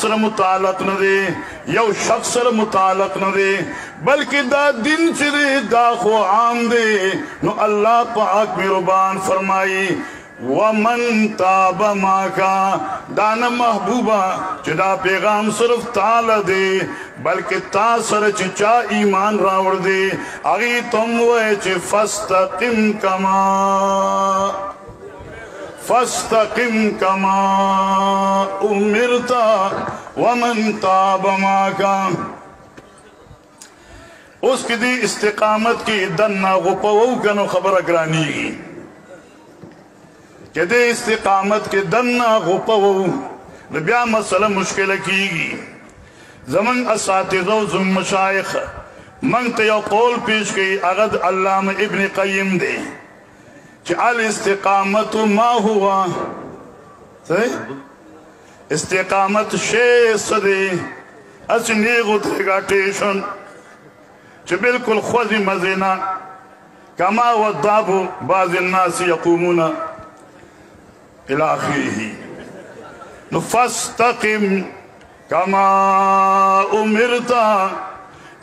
सर मुतालक न दे यौ शख्स सर मुतालक न दे बल्कि दा दिन चरे दा खो आम दे नो अल्लाह पाक मेहरबान फरमाई वमन ताब माका दाना महबूबा चिदा पैगाम सिर्फ ताल दे बल्कि ता सर चिचा ईमान रावड़ दे अगी तुम वे फस्तकिम कमा उमिरता वमन ताब माका उसकी दी इस्तिकामत की दन्ना गुपवू कनो खबर अग्रानी के दे इस्तिकामत के दन्ना गुपवू ब्या मसला मुश्किल कीगी जमन असातिज़ो जुम मशाइख मंगते यो कौल पेश की अगद अल्लामा इब्न क़य्यिम दे कि अल इस्तिकामत मा हुआ सही इस्तिकामत शे सदे असने गुतरेगा टेशन च बिल्कुल खुदी मजेना कमा वदाबु बाज़ अन्नास यक़ूमुना इला आखिरिही फस्तकिम कमा उमिरता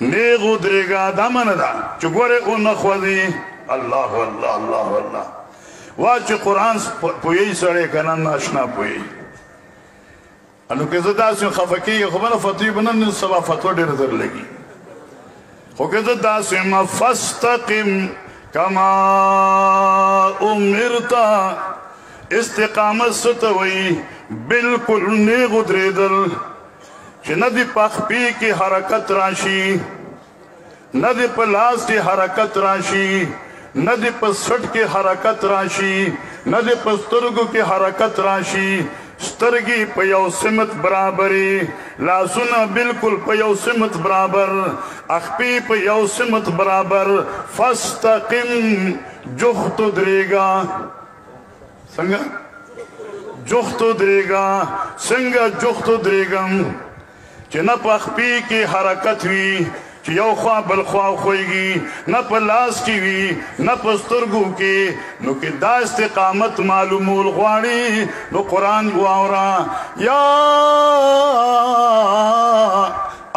ने गुदरेगा दामनदा चुगोरे उन खुदी अल्लाह अल्लाह अल्लाह अल्लाह वाच कुरान पुई सड़े कना नाशना पुई अनु के जदा से खफकी खबर फती बनन सबा फतो डेर दर लगी हो के जदा से फस्तकिम कमा उमिरता इस्तिकामत सतवई बिल्कुल ने गुदरेदल कि नदी पखपी की हरकत राशि नदी पलास की हरकत राशि नदी पर सट की हरकत राशि नदी पर स्तुर्ग की हरकत राशि स्तरगी पयो सिमत बराबरी लासुना बिल्कुल पयो सिमत बराबर अखपी पयो सिमत बराबर फस्तकिम जुख्त दरेगा संग जुख्त दरेगा संग जुख्त दरेगम कि न पखपी की हरकत हुई कि यो ख्वा बलख्वा खोएगी न पलास की हुई न पस्तुर्गू की नो कि दा इस्तिकामत मालूमुल ख्वाड़ी नो कुरान गुआवरा या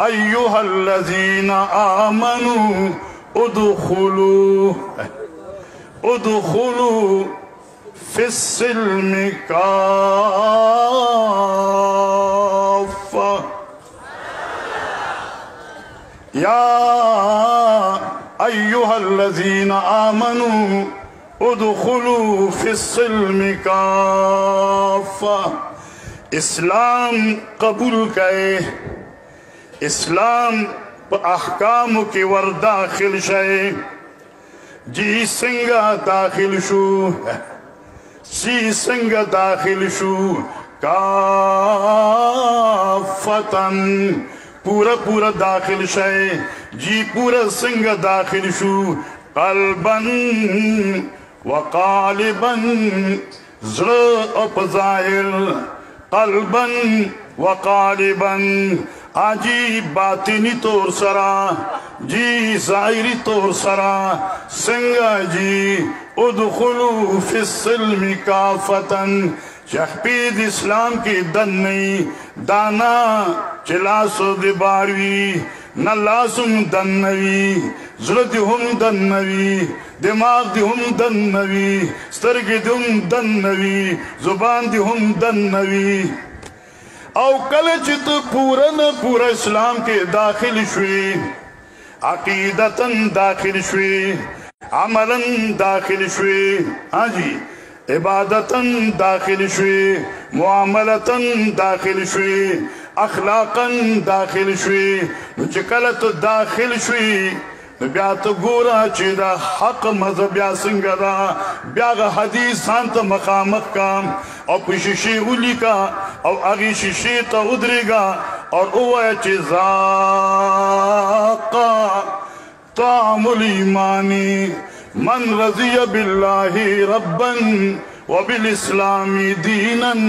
अय्युहल्लज़ीना आमनू उदखुलू फिस्सिल्मि काफ़ा या अय्युहल्लज़ीना आमनू उदखुलू फिस्सिल्मि काफ़ा इस्लाम कबूल करे इस्लाम अहकाम के वर दाखिल शे जी सिंगा दाखिल शू सी सिंग दाखिल शू काफ़तन पूरा पूरा दाखिल शे जी पूरा सिंग दाखिल शू कल्बन व कालिबन ज़्र अपज़ाहिर कल्बन व कालिबन आजी बातिनी तौर सरा जी ज़ाहिरी तौर सरा सिंगा जी उदखुलू फिस्सिल्मि काफ़तन शख्पीद इस्लाम की दन नहीं दाना चिलासो दिबारवी न लासुम दन नवी ज़ुरत हम दन नवी दिमाग दी हम दन नवी स्तरगी दी हम दन नवी जुबान दी हम दन नवी औ कल चित पूरा न पूरा इस्लाम के दाखिल शुई अकीदतन दाखिल शुई अमलन दाखिल शुई हाँ जी इबादतन दाखिल शुई मुआमलतन दाखिल शुई अखलाकन दाखिल शुई चिकल तो दाखिल शुई ब्या तो गोरा चेदा हक मजहब ब्या सिंगरा ब्या हदीस शांत मकाम काम और शीशे उली का और आगे शीशे तो उधरेगा और जाका तामुल ईमानी मन रज़िया बिल्लाहि रब्बन व बिल इस्लामी दीनन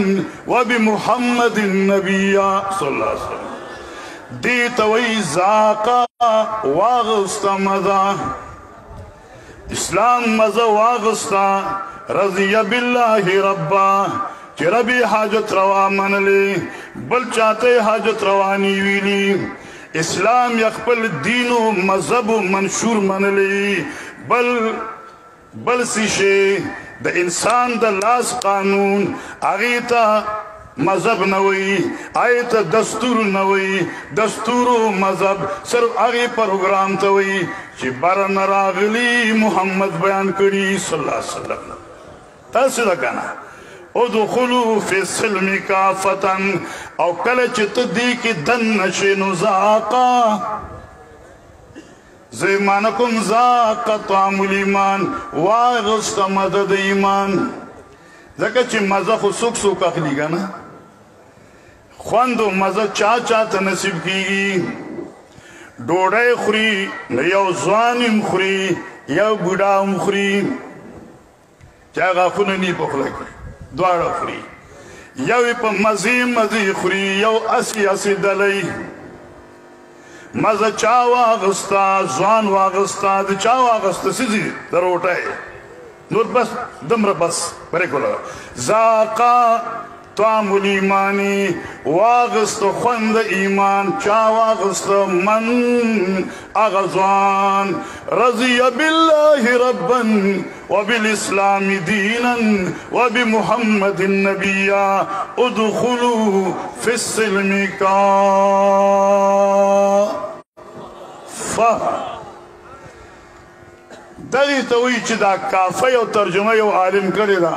व बि मुहम्मदिन नबिया सल्लल्लाहु अलैहि वसल्लम दी तवई जाका वागस्ता मजा इस्लाम मजा वागस्ता रज़िया बिल्लाहि रब्बा कि रबी हाजत रवा मन ले بل چاته حاجت روانی ویلی اسلام یخپل دین و مذہب و منشور منلی بل سیشه د انسان د لاس قانون اغیتا مذہب نوی آیتا دستور نوی دستور و مذہب صرف اغی پروگرام توی چی برن راغلی محمد بیان کری صلی اللہ علیہ وسلم تاسی دا کنا ادخلو فی السلم کافتن او کلچ تدی کی دن نشنو زاقا زیمانکم زاقا طعام الایمان واغست مدد ایمان زکا چی مزا خو سوک سوک اخلی گا نا خوند و مزا چا تا نصیب کی ڈوڑای خوری یو زوانیم خوری یو بودام خوری چا غافون نی پخلا کری دوارا خوری یو پا مزی خوری یو اسی دلی مزا چا واغستا زوان واغستا دی چا واغستا سیزی در اوٹای نور بس دمر بس برے کلا زاقا طعام الایمانی واغست خوند ایمان چا واغست من اغزوان رضی باللہ ربا وبالاسلام دینا وبمحمد نبیا ادخلوا فی السلم کافہ دغی توی چی دا کافی و ترجمه یو عالم کردی دا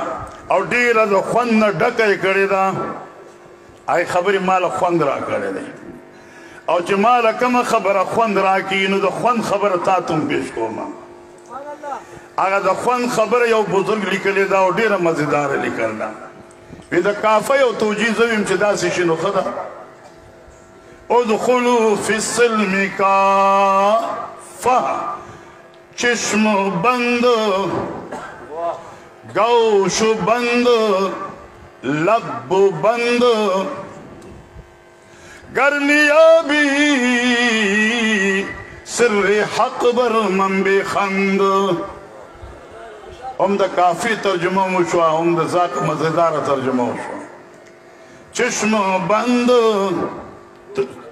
او دیر دا خوند ڈکی کردی دا آئی خبری مال خوند را کردی دی او چی مال کم خبر خوند را کی نو دا خوند خبر تا تم پیش کوما اگا دا خوند خبر یو بزرگ لکلی دا او دیر مزیدار لکل دا وی دا کافی و توجیه زویم چی دا سیشنو خدا ادخلو فی السلم کافہ چشم بند گوش بند لب بند گرنیابی سر حق بر من بے خند دا کافی ترجمہ مشوا دا ذاک مزیدار ترجمہ مشوا چشم بند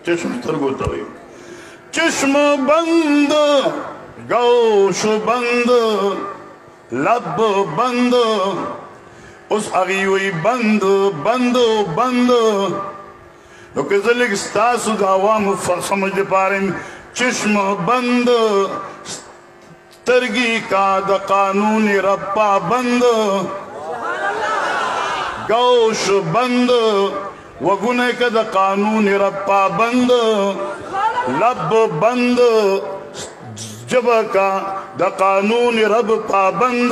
چشم ترگو توی چشم بند گوش بند لب بند اس اغیوی بند نو کہ ذلک ستاسو دا عوام سمجھ دے پاریں چشم بند ترگی کا دا قانون ربا بند گوش بند وگنے کا دا قانون ربا بند لب بند جبا کا دا قانون رب پابند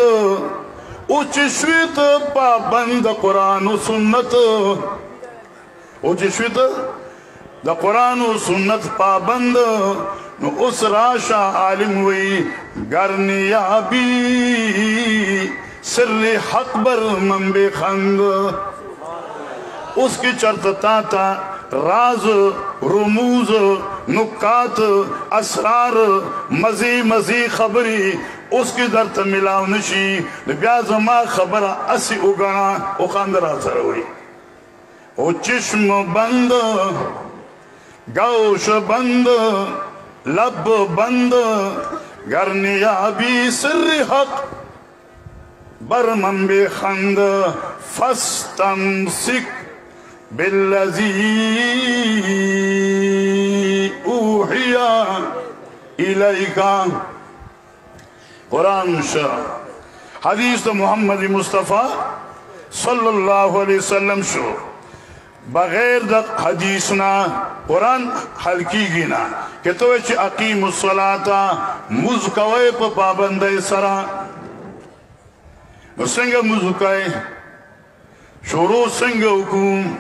او چشویت پابند قرآن و سنت او چشویت دا قرآن و سنت پابند نو اس راشا عالم وی گرنیابی سر حق بر من بے خند اس کی چرتتا تا راز رموز نکات اسرار مزی خبری اس کی درت ملاو نشی بیا زما خبر اسی اگانا او خاندرہ سر ہوئی او چشم بند گوش بند لب بند گرنیابی سر حق برمن بے خند فستمسک بالذی اوحیا الیکا قرآن شاہ حدیث تو محمد مصطفیٰ صلی اللہ علیہ وسلم شو بغیر دا حدیثنا قرآن حل کی گینا کہ تو اچھ اقیم الصلاة مزکوئے پا پابندے سرا سنگا مزکوئے شروع سنگا حکوم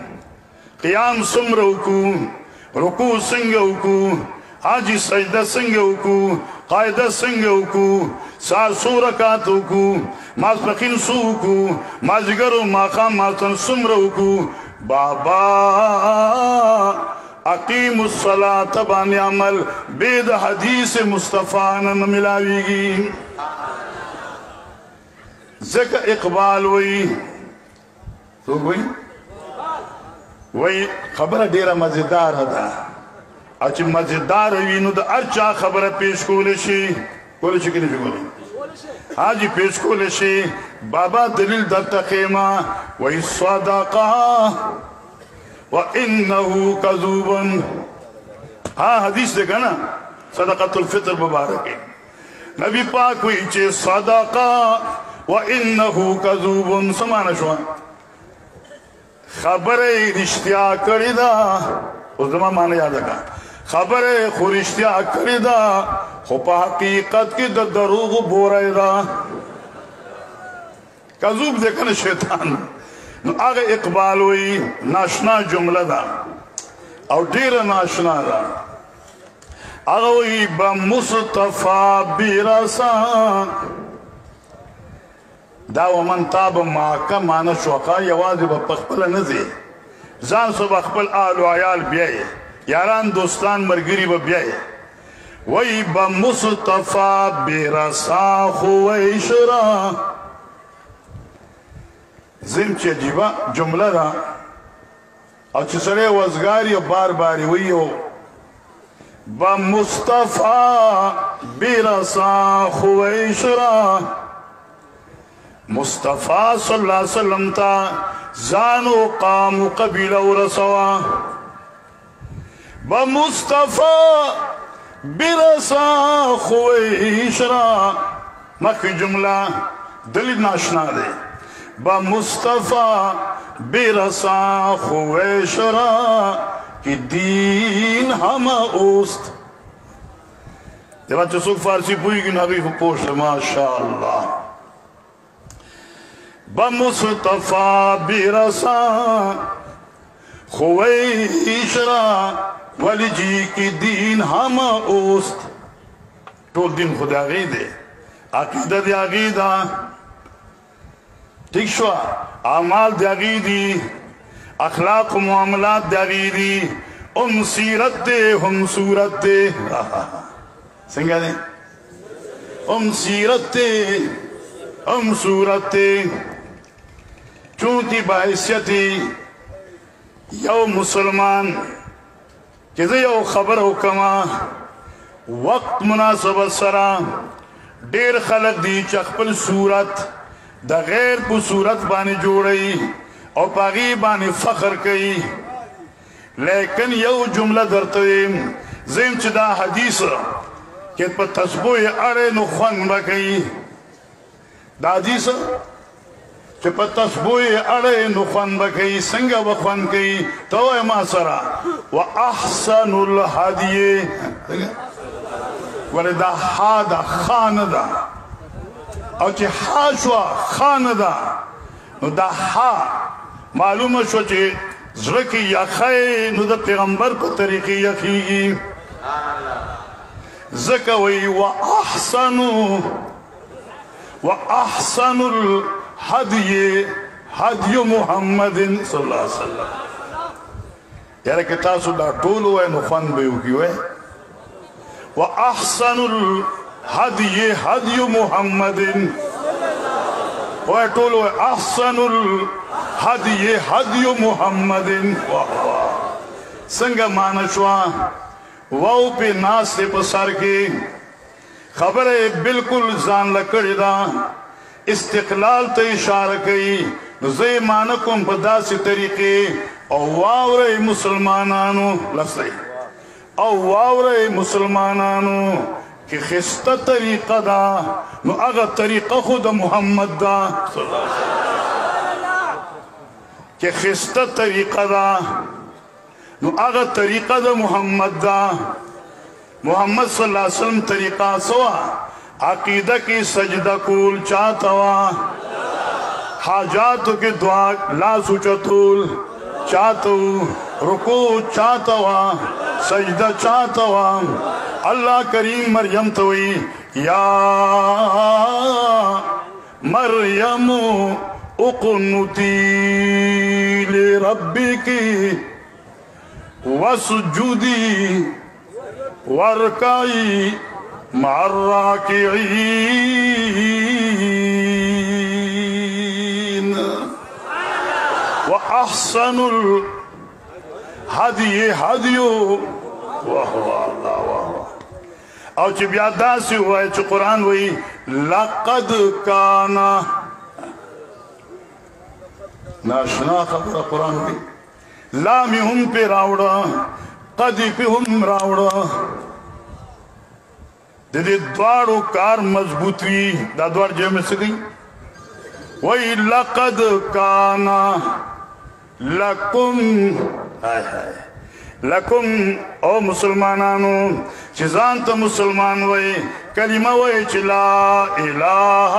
قیام سمر حکوم رکوع سنگا حکوم حاجی سجدہ سنگا حکوم قائدہ سنگا حکوم سار سو رکات حکوم ماسپخین سو حکوم مازگر و ماقام ماتن سمر حکوم بابا اقیم الصلاة بانی عمل بید حدیث مصطفیٰ نن ملاوی گی ذکر اقبال وئی تو کوئی وای خبره ډیره مزیدار ده او چې مزیدار وي نو د هر چا خبره پیش کولی شي کولی شي که نه شي کولی حاجی پیش کولی شي بابا دلیل درته ښیمه وای صدقه وانه کذوب ها حدیث دی که نه صدقة الفطر مبارک نبی پاک وی چې صدقه وانه کذوب سمانه شو خبره رښتیا کړې ده اوس زما معنی یاد کړه خبره خو رښتیا کړې ده خو په حقیقت کې د دروغو بوری ده کذوب دی که نه شیطان نو هغه اقبال وی ناشنا جمله ده او ډیره ناشنا ده هغه وی بمصطفى برسا دا ومن تاب معك معنی شوقه یوازې به په خپله نه ځي ځان سو به خپل آل و عیال بیایې یاران دوستان ملګري به بیایې وی بمصطفى برسا خویشرا زم چې عجیبه جمله ده او چې سړی وزګار یو بار بار وی بمصطفى برسا خویشرا مصطفى صلی اللہ علیہ وسلم تا زانو قام قبیل و رسوا بمصطفى برسا خویشرا مخی جملہ دلیل ناشنا دے بمصطفى برسا خویشرا کہ دین ہم اوست جب اچھا سوک فارسی پوئی کی نبی کو پوچھ ماشاءاللہ بمصطفى برسا خویشرا ولی جی کی دین ہم اوست تو دین خدا غیدے عقیدہ دی عقیدہ ٹھیک شوا اعمال دی عقیدی اخلاق و معاملات دی عقیدی سیرت دے ہم صورت دے سنگا دے سیرت دے ہم صورت دے چونکی باحثیتی یو مسلمان کہ یو خبر حکما وقت مناسبت سرا دیر خلق دی چخپل صورت دا غیر پو صورت بانی جوڑی اور پاگی بانی فخر کئی لیکن یو جملہ درتویم زیم چی دا حدیث کہ پا تسبوی اڑے نو خوان بکئی دا حدیث کہ پا تسبوی اڑے نو خوان بکئی سنگا بخوان کئی توائے ما سرا وَأَحْسَنُ الْحَدِيِ ولی دا حا دا خان دا او چی حا شوا خان دا نو دا حا معلوم شو چی زرکی یخی نو دا پیغمبر کو طریقی یخیگی زکوی وَأَحْسَنُ الْحَدِيِ حَدْيُ محمد صلی اللہ علیہ وسلم یعنی کہ تاسو دا طولو ہے نو فن بیو کیو ہے وَأَحْسَنُ الْحَدِيِ حَدْيُ محمد وہ طولو ہے احسن الحدی حدی محمد سنگا مانا شوا واو پہ ناس سے پسار کے خبر بالکل زان لکڑی دا استقلال تا اشارہ کئی زی مانکم پدا سی طریقے او واورے مسلمانانو لفظ ہے او واورے مسلمانانو کہ خستہ طریقہ دا نو اگا طریقہ خود محمد دا کہ خستہ طریقہ دا نو اگا طریقہ دا محمد دا محمد صلی اللہ علیہ وسلم طریقہ سوا عقیدہ کی سجدہ کول چاہتا وا حاجاتو کی دعا لا سوچتول چاہتا رکوع چاہتا وا سجدہ چاہتا وا اللہ کریم مریم توئی یا مریم اقنتی لربکی وسجودی وارکعی مع الراکعین وأحسن هدي هديو وهو الله وهو او چې بیا داسې وایي چې قرآن وایي لقد کانا ناشنا خبره قرآن وایي لامی هم پی راوڑا قدی پی هم راوڑا دیدی دوارو کار مضبوط وی دا دوار جمع سگئی وی لقد کانا لکم لکم او مسلمانانو چیزان تا مسلمان وی کلمہ وی چی لا الہ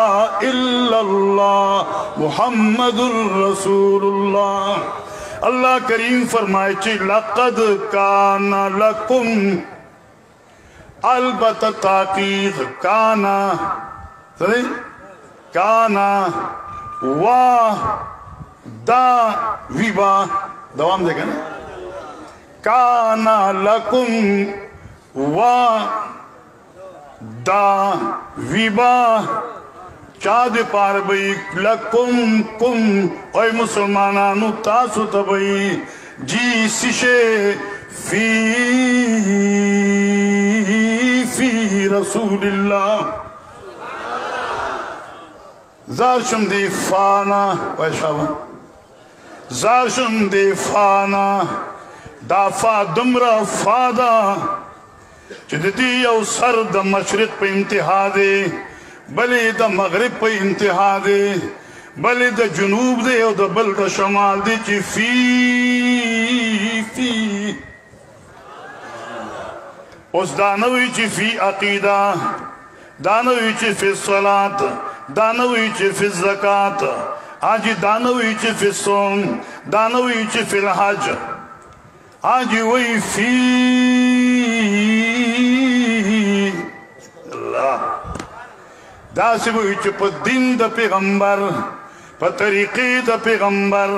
الا اللہ محمد الرسول اللہ اللہ کریم فرمائے چی لقد کانا لکم البت تاقیق کانا کانا وا دا ویبا دوام دے گا نا کانا لکم وا دا ویبا چاد پار بئی لکم کم اوی مسلمانانو تاسو تبئی جی سشے فی رسول اللہ زارشم دی فانا وی شابا زارشم دی فانا دا فا دمرا فادا چددی یو سر دا مشرق پہ انتہا دے بلی دا مغرب پہ انتہا دے بلی دا جنوب دے او دا بل دا شمال دے چی فی اس دانوی چی فی عقیدہ دانوی چی فی الصلاة دانوی چی فی الزکاة آجی دانوی چی فی الصوم دانوی چی فی الحج آجی وی فی اللہ دا سبوی چی پا دین دا پیغمبر پا طریقی دا پیغمبر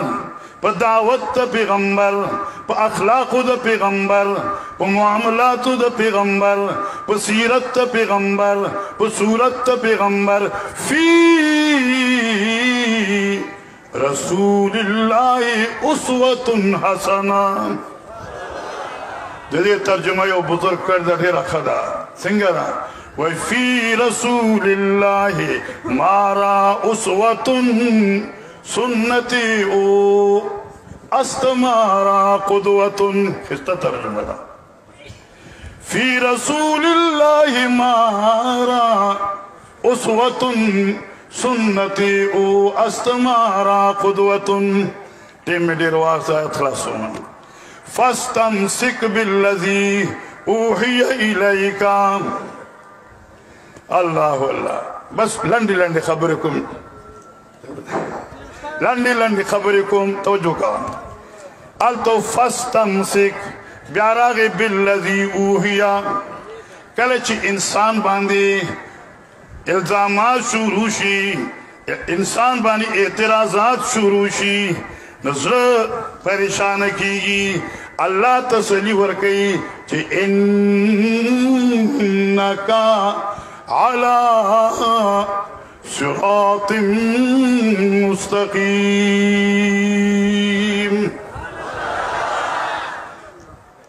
پا دعوت دا پیغمبر پا اخلاق دا پیغمبر پا معاملات دا پیغمبر پا سیرت دا پیغمبر پا صورت دا پیغمبر فی رسول اللہ اسوۃ حسنہ جدی ترجمہ یو بزرگ کردہ دیر اخدا سنگرہ وفی رسول اللہ مارا اسوۃ سنتی او استمارا قدوۃ خستہ ترجمہ دا فی رسول اللہ مارا اسوۃ سنتی او استمارا قدوۃ ٹیم میں دیر واقع اخلاص ہونا فاستمسک بالذی اوحی الیکا اللہ اللہ بس لنڈی لنڈی خبرکم لنڈی لنڈی خبرکم توجہ کا التو فاستمسک بیاراغ بالذی اوحیا کلچ انسان باندی الزامات شروع شی انسان باندی اعتراضات شروع شی نظر پریشان کیگی اللہ تسلی ورکی چی انکا علی صراط مستقیم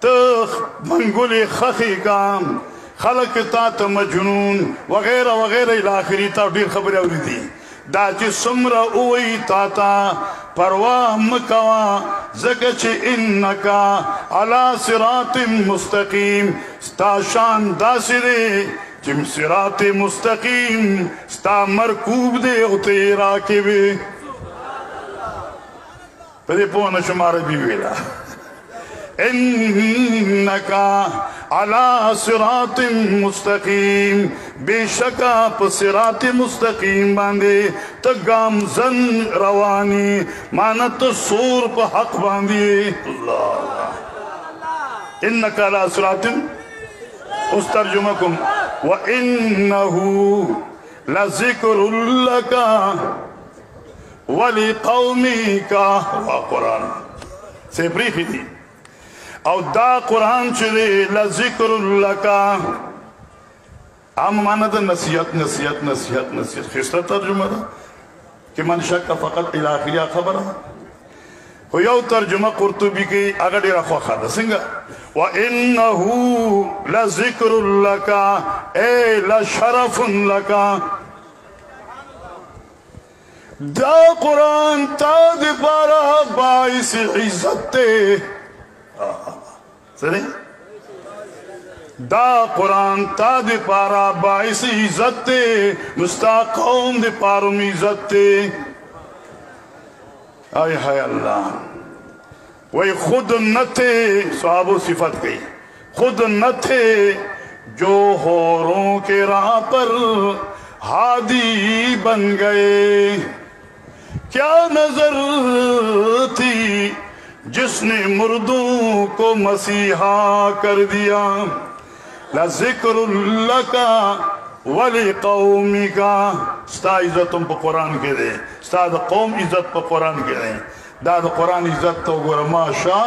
تخ منگل خخی کام خلق تا تا مجنون وغیرہ وغیرہ الاخری تا دیر خبر اولی دی دا چی سمرا اوئی تا تا پرواہ مکوا زکا چی انکا علا صراط مستقیم ستا شان دا سرے چم صراط مستقیم ستا مرکوب دے او تیرا کے بے پدے پونا شمار بیویلا انکا علا صراط مستقیم بے شکا پا صراط مستقیم باندے تگام زن روانی مانت سور پا حق باندے اللہ انکا علا صراط اس ترجمکم وَإِنَّهُ لَذِكْرٌ لَكَ وَلِقَوْمِكَ وا قرآن سے بریخی دی او دا قرآن چلے لذکر اللہ کا عام معنی دا نصیحت نصیحت نصیحت نصیحت خستہ ترجمہ دا کہ من شک فقط الاخیہ خبر यो तर्जुमा कुर्तुबी की अगर डेरा ख्वाखा दसिंगा व इन्नहु लज़िक्रुल लका ए लशरफुन लका दा कुरान ताद पारा बाइस इज्जत सही दा कुरान ताद पारा बाइस इज्जत मुस्ताक कौम दे पारुम इज्जत आय हाय अल्लाह वही खुद न थे सहाबो सिफत गई खुद न थे जो होरों के राह पर हादी बन गए क्या नजर थी जिसने मुर्दों को मसीहा कर दिया लज़िक्रुल्लाह का वली कौमी का स्ता इज्जत तुम पर कुरान के दे स्ता कौम इज्जत पर कुरान के दे दाद कुरान इज्जत तो गोर माशा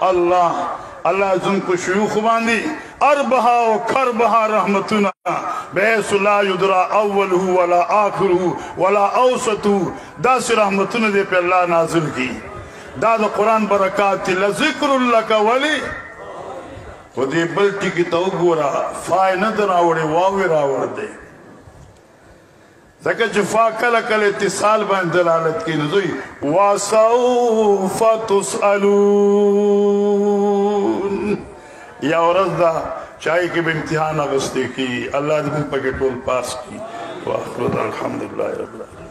अल्लाह अल्लाह जुनको शयूख बांधी अरबहा व खरबहा रहमतुना बेसुला युदरा अव्वलहु वला आखिरहु वला औसतु दास रहमतुना दे पे अल्लाह नाजिल की दाद कुरान बरकात लज़िक्रुल्लाह का वली वदे बल्टी की तो गोरा फाय न दरावड़े वावे रावड़ दे जके जफा कल कल इत्तिसाल बन दलालत की नजुई वासौफा तुसअलून या औरदा चाय के इम्तिहान अगस्ती की अल्लाह ने पके टोल पास की वाखिर अल्हम्दुलिल्लाह रब्बिल आलमीन।